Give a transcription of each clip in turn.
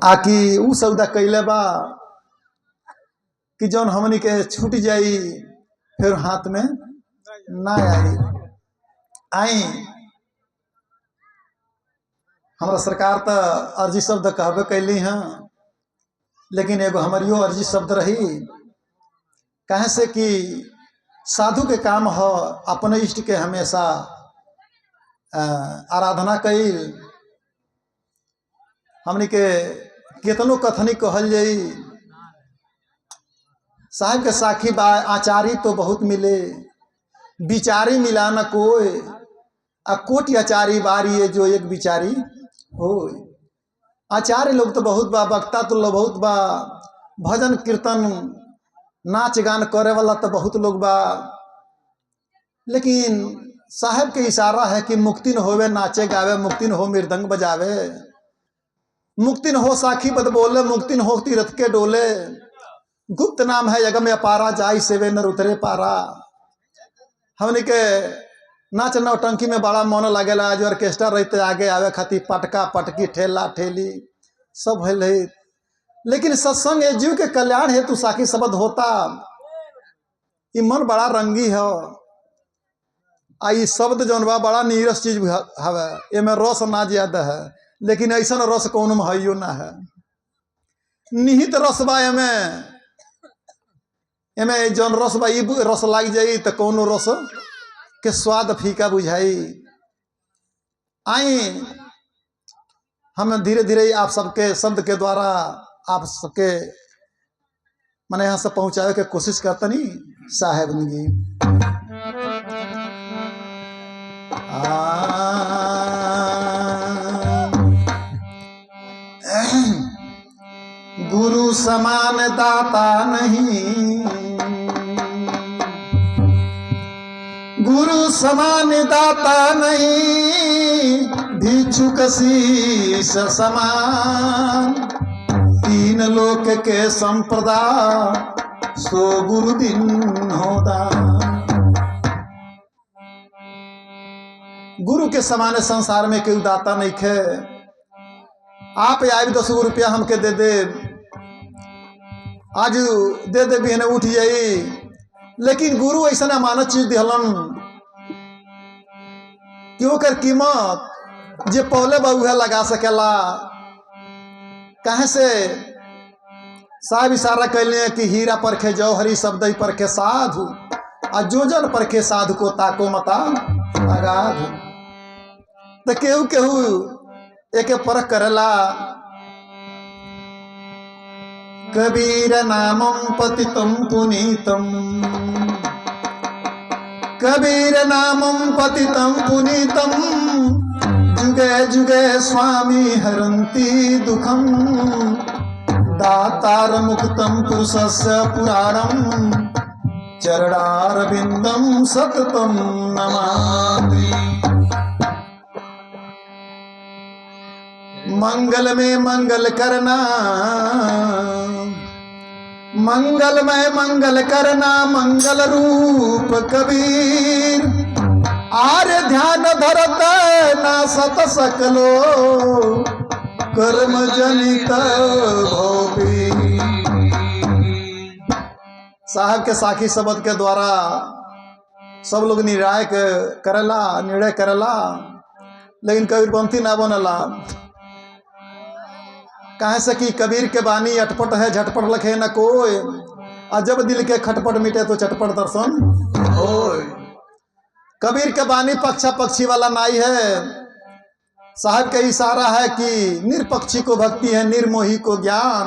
आकि ऊ सौदा कैले बा कि जौन हमनी के छूट जाई फिर हाथ में ना आई। हमारा सरकार तो अर्जी शब्द कहबे कैली हैं, लेकिन एगो हमारियो अर्जी शब्द रही। कहे से कि साधु के काम हो अपने इष्ट के हमेशा आराधना कैल। हमनी के केतनो कथनी कहल जाई, साहिब के साखी बा आचारी तो बहुत मिले, बिचारी मिला न कोई। आ कोटि आचारी बारी है जो एक बिचारी हो। आचार्य लोग तो बहुत बा, वक्ता तो बहुत बा, भजन कीर्तन नाच गान करे वाला तो बहुत लोग बा, लेकिन साहब के इशारा है कि मुक्तिन होवे नाचे गावे, मुक्तिन हो मृदंग बजावे, मुक्तिन हो साखी बद बोले, मुक्तिन हो तीरथ के डोले। गुप्त नाम है यज्ञ में अपारा, जाई सेवे नर उतरे पारा। हमने के नाच नौटंकी में बड़ा मन लगेला। जो ऑर्केस्ट्रा रहते आगे आवे खातिर पटका पटकी ठेला ठेली सब है, लेकिन सत्संग जीव के कल्याण हेतु साखी शब्द होता। ये मन बड़ा रंगी है। आई शब्द जौन बा बड़ा नीरस चीज हवे, एमे रस ना ज्यादा है, लेकिन ऐसा रस कौन में है ना है। निहित रस बा एमे, एमे जौन रस बा ई रस लग जाई तो कौनो रस के स्वाद फीका बुझाई। आई हम धीरे धीरे आप सबके शब्द के द्वारा आप सबके मैंने यहाँ से पहुँचावे के कोशिश करता नहीं साहेब जी। गुरु समान दाता नहीं, गुरु समान दाता नहीं, भिक्षुक शीश समान। तीन लोक के संप्रदा, सो गुरु दिन होदा। गुरु के समान संसार में कोई दाता नहीं खे। आप आए 10 रुपया हमके दे दे, आज दे दे भी उठ जाई, लेकिन गुरु ऐसा अमानत चीज दिहलन कि ओकर कीमत जे पौले बहुआ लगा सकेला। कहे से साहब इशारा कैले कि हीरा परखे जौहरी शब्द परखे साधु, आ जोजन परखे साधु को ताको मता अगाध। तो केहू केहू एक परख करेला। कबीर नामम पतितम पुनीतम, कबीर नामम पतितम पुनीतम। जुगे जुगे स्वामी हरन्ति दुखम, दातार मुक्तम पुरुषस्य पुराणम। चरणारविंदम सततम नमामि। मंगल में मंगल करना, मंगल में मंगल करना, मंगल रूप कबीर। आर्य ध्यान धरत ना सत सकलो, कर्म जनित भोपी। साहब के साखी शब्द के द्वारा सब लोग निर्णय करेला, निर्णय करेला, लेकिन कबीरपंथी ना बनला। कहे से कि कबीर के बानी अटपट है, झटपट लखे न कोई। और जब दिल के खटपट मिटे तो चटपट दर्शन होय। कबीर के बानी पक्षा पक्षी वाला नाई है। साहब का इशारा है कि निरपक्षी को भक्ति है, निर्मोही को ज्ञान,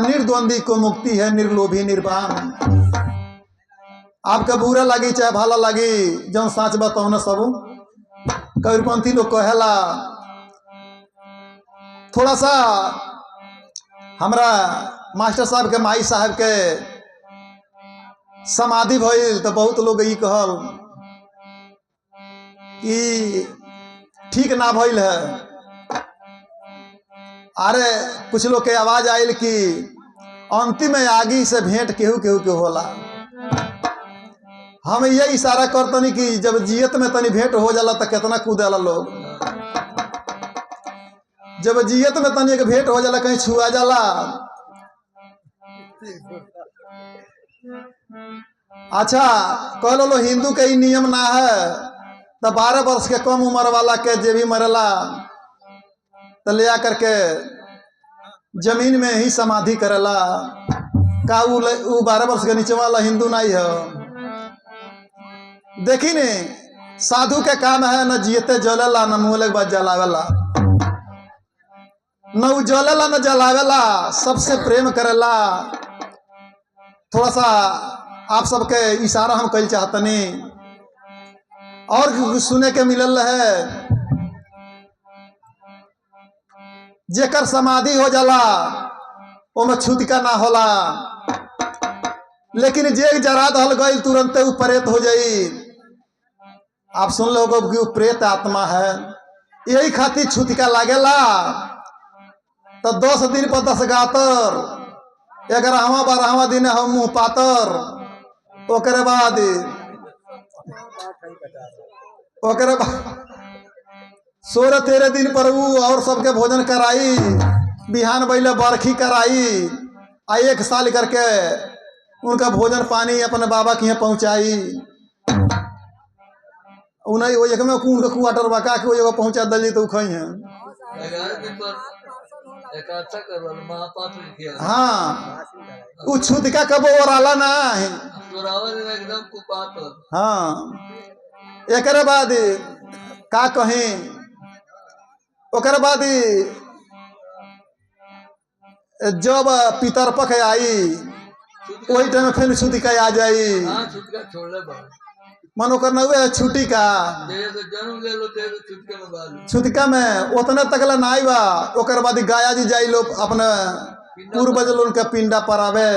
निर्द्वंदी को मुक्ति है, निर्लोभी निर्वाण। आपका बुरा लगी चाहे भला लगी, जब साँच बताओ न सब कबीरपंथी लोग कहेला। थोड़ा सा हमरा मास्टर साहब के माई साहब के समाधि भइल तो बहुत लोग ई कहल कि ठीक ना भइल है। अरे कुछ लोग के आवाज आयल कि अंतिम में आगी से भेंट केहू केहू के होला। हम ये इशारा करतनी कि जब जियत में तनी भेंट हो जाला तो कितना कूदेला लोग। जब जियत में तनी एक भेंट हो जाला, कहीं छुआ जाला। अच्छा कह लो हिंदू के नियम ना है, तो 12 वर्ष के कम उम्र वाला के जे भी मरेला तो ले आकर के जमीन में ही समाधि करेला। का उ 12 वर्ष के नीचे वाला हिंदू नहीं है? देखी ने साधु के काम है न जियते जलेला न मुँह के बाद जलावेला, न उ जलेला न जलावेला, सबसे प्रेम करेला। थोड़ा सा आप सबके इशारा हम कल चाहतनी और सुने के मिलल है। जेकर समाधि हो जाला ओमे छूतिका ना होला, लेकिन जे जरा दहल गई तुरंत उ प्रेत हो जाई। आप सुन लो कि वो प्रेत आत्मा है, यही खातिर छूतिका लागेला। तो 10 दिन पर 10 गातर, 11वां 12वां दिन हम मुँह पातर। ओकरे बाद 16-13 दिन पर उ और सबके भोजन कराई, बिहान बैले बरखी कराई, 1 साल करके उनका भोजन पानी अपने बाबा के यहाँ पहुँचाई। उन्हें वो एक में उनका क्वार्टर बका के वो जगह पहुँचा दिली तो खई हैं। हाँ कुछ छूतिका कब ओराला ना है। हाँ एक बाद का कहीं, ओकर बाद जब पितरपक आई वही टाइम फिर छुतिका आ जाई। मन ओकर न छुट्टी का छुतिका में उतने तकला ना आई बा। ओकर बाद गाया जी जाई लोग अपने पूर्वज लोग के पिंडा परावे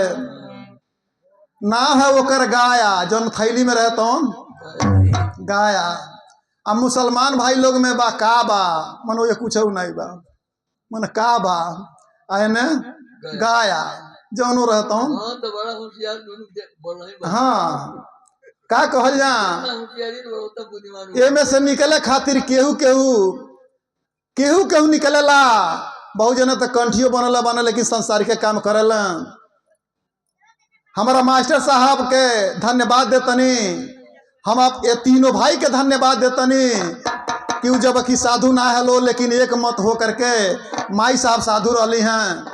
ना है। ओकर गाया जौन थैली में रहता गाया। अब मुसलमान भाई लोग में बा का बा, मनो ये कुछ नहीं बा, मन का बा आए ने गाया जौनो रहता हूँ। हाँ का कहल जा ये में से निकले खातिर केहू केहू केहू केहू निकलेला। बहुत जना तो कंठियो बनला बना, लेकिन संसार के काम करेला। हमारा मास्टर साहब के धन्यवाद देतनी, हम आप ये तीनों भाई के धन्यवाद देतनी कि उ जब कि साधु ना हेलो, लेकिन एक मत हो करके माई साहब साधु रही हैं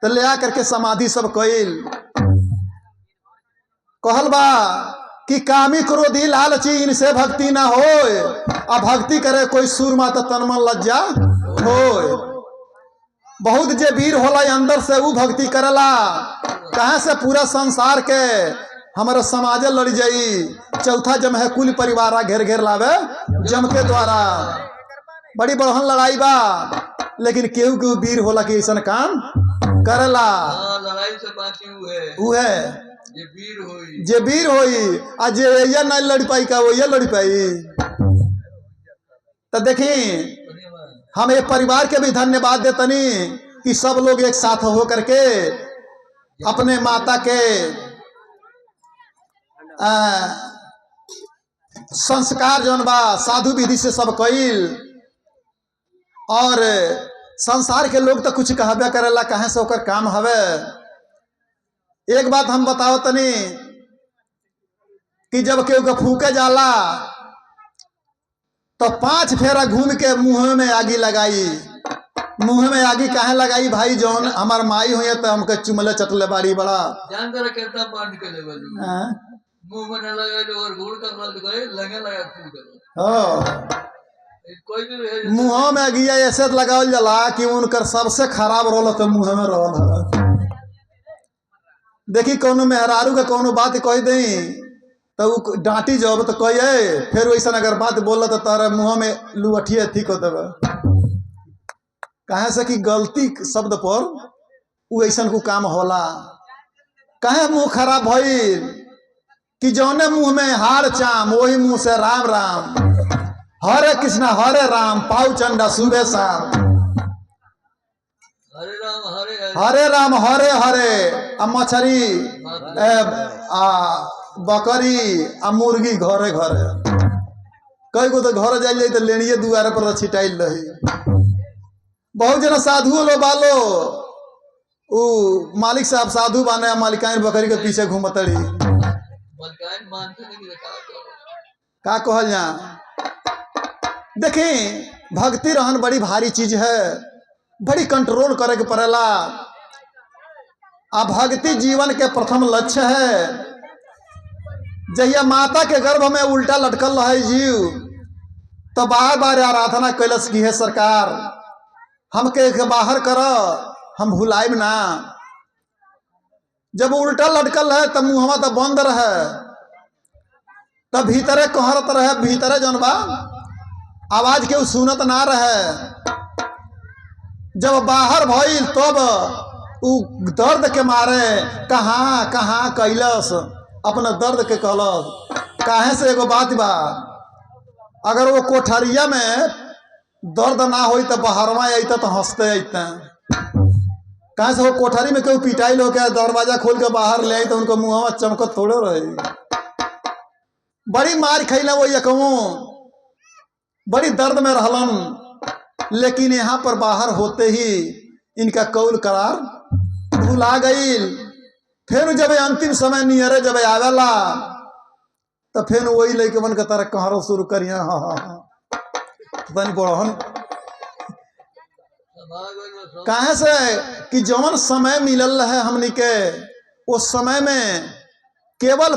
तो ले आ करके समाधि सब कइल। कहल बा कि कामी क्रोधी लालची इनसे भक्ति ना होए, अब भक्ति करे कोई सूरमा तो तनमन लज्जा होए। बहुत जे वीर होला अंदर से वो भक्ति करला, कहाँ से पूरा संसार के हमारा समाज लड़ जाई। चौथा जम है कुल परिवार घेर घेर लावे जम के द्वारा, बड़ी बड़हन लड़ाई बा। लेकिन केहू केहू वीर होला कि ऐसा काम करला। लड़ाई से बाकी उहे जे वीर होई आ जे ये नहीं लड़ पाई का वो ये लड़ पाई। तो देखी हम एक परिवार के भी धन्यवाद देतनी कि सब लोग एक साथ हो करके अपने माता के संस्कार जौन बा साधु विधि से सब कइल। और संसार के लोग तो कुछ कहबे करेला, कहे से ओकर काम हवे। एक बात हम बताओ तनी कि जब केहू के फूके जाला तो 5 फेरा घूम के मुंह में आगी लगाई। मुंह में आगी काहे लगाई भाई? जौन हमार माई हुई तो हमके चुमले चटले बाड़ी बड़ा जान कर कितना पानी के लेवल मुंह में न लगाए और घूर कर लगे लगा फूक कोई भी मुँह में अगिया ऐसे लगावल जाला कि उनकर सबसे खराब रोल तो मुँह में रोल है। देखी कोनो मेहरारू के कोनो बात कह दी तो डांटी जब तो कहे, फिर वैसा अगर बात बोल तो तारे मुँह में लुअठिए ठीक हो देवे। कहे से कि गलती शब्द पर वो ऐसा को काम होला। कहे मुँह खराब भइल कि जौने मुँह में हार चाम वही मुँह से राम राम, हरे कृष्णा हरे राम पाऊ चंडा सुबह शाम, हरे राम हरे हरे। आ मछली बकरी आ मुर्गी घरे घरे, कई गो तो घर जाइए तो लेनिए दुआरे पर छिटाइल रही। बहुत जना साधु लो बालो उ मालिक साहब साधु बाने मालिकाइन बकरी के पीछे घूमतड़ी मलकाइन मानते नहीं कि का कहल जा। देखी भक्ति रहन बड़ी भारी चीज है, बड़ी कंट्रोल करे के पड़ेला। आ भक्ति जीवन के प्रथम लक्ष्य है। जहिया माता के गर्भ में उल्टा लटकल रहे जीव तो बार बार आराधना कैलस की है सरकार हमके बाहर कर, हम भुलाइब ना। जब उल्टा लटकल है तब मुहवा तो बंद रहे, तब भीतरे कहरत रहे, भीतरे जौन बा आवाज के सुनत ना रहे। जब बाहर भइल तब उ दर्द के मारे कहाँ कहाँ कैलस, अपना दर्द के कहलस। काहे से एगो बात बा, अगर वो कोठरिया में दर्द ना होई तो बाहरवा अइता तो हंसते अइता। कहाँ से वो कोठरी में क्यों पिटाई हो के दरवाजा खोल के बाहर ले आई तो उनको मुँहवा चमकत थोड़े रही। बड़ी मार खैला वो यकमो, बड़ी दर्द में रहलन, लेकिन यहाँ पर बाहर होते ही इनका कौल करार भुला गईल। फिर जब अंतिम समय नियरे जब आवेला तो फिर वही लेके मन के तरह कहरो शुरू करिया। तनी बड़हन काहे से कि जवन समय मिलल है हमनी के उस समय में केवल